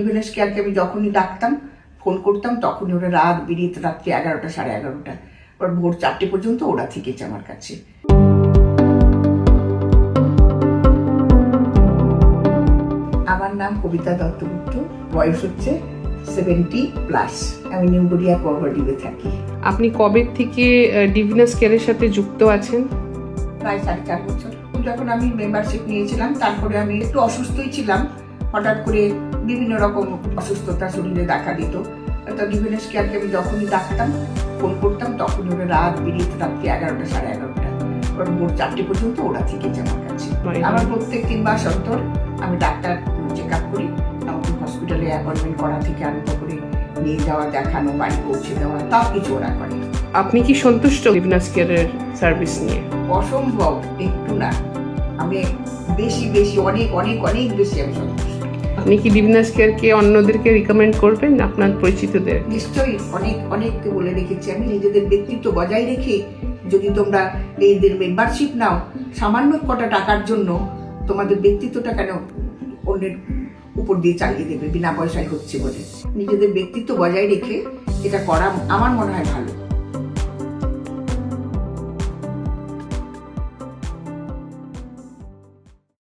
ডিভিনেস কেয়ারকে আমি যখনই ডাকতাম, ফোন করতাম, তখনই ওরা রাত বিরিত রাত্রি 11টা, 11:30, ওর ভোর 4টে পর্যন্ত ওরা থেকেছে আমার কাছে। আমার নাম কবিতা দত্তগুপ্ত, বয়স হচ্ছে 70+। আমি নিউ গড়িয়া কোঅপারেটিভে থাকি। আপনি কবে থেকে ডিভিনাস কেয়ারের সাথে যুক্ত আছেন? প্রায় 4.5 বছর। যখন আমি মেম্বারশিপ নিয়েছিলাম, তারপরে আমি একটু অসুস্থই ছিলাম, হঠাৎ করে বিভিন্ন রকম অসুস্থতা শরীরে দেখা দিত। তা ডিভিনেস কেয়ারকে আমি যখনই ডাকতাম, ফোন করতাম, তখনই ওরা রাত বিরিত রাত্রি 11টা, 11:30, ওর ভোর 4টে পর্যন্ত ওরা থেকেছে আমার কাছে। আমার প্রত্যেক 3 মাস অন্তর আমি ডাক্তার চেক আপ করি। আমাকে হসপিটালে অ্যাপয়েন্টমেন্ট করা থেকে আরম্ভ করে নিয়ে যাওয়া, দেখানো, বাড়ি পৌঁছে দেওয়া, সব কিছু ওরা করে। আপনি কি সন্তুষ্ট ডিভিনাস কেয়ারের সার্ভিস নিয়ে? অসম্ভব, একটু না। আমি বেশি অনেক অনেক অনেক বেশি আমি সন্তুষ্ট। আপনি কি ডিভিনাস কেয়ারকে অন্যদেরকে রিকমেন্ড করবেন আপনার পরিচিতদের? নিশ্চয়ই, অনেককে বলে রেখেছি আমি, নিজেদের ব্যক্তিত্ব বজায় রেখে যদি তোমরা এদের মেম্বারশিপ নাও, সামান্য কটা টাকার জন্য তোমাদের ব্যক্তিত্বটা কেন অন্যের উপর দিয়ে চালিয়ে দেবে বিনা পয়সায় হচ্ছে বলে? নিজেদের ব্যক্তিত্ব বজায় রেখে এটা করা আমার মনে হয় ভালো।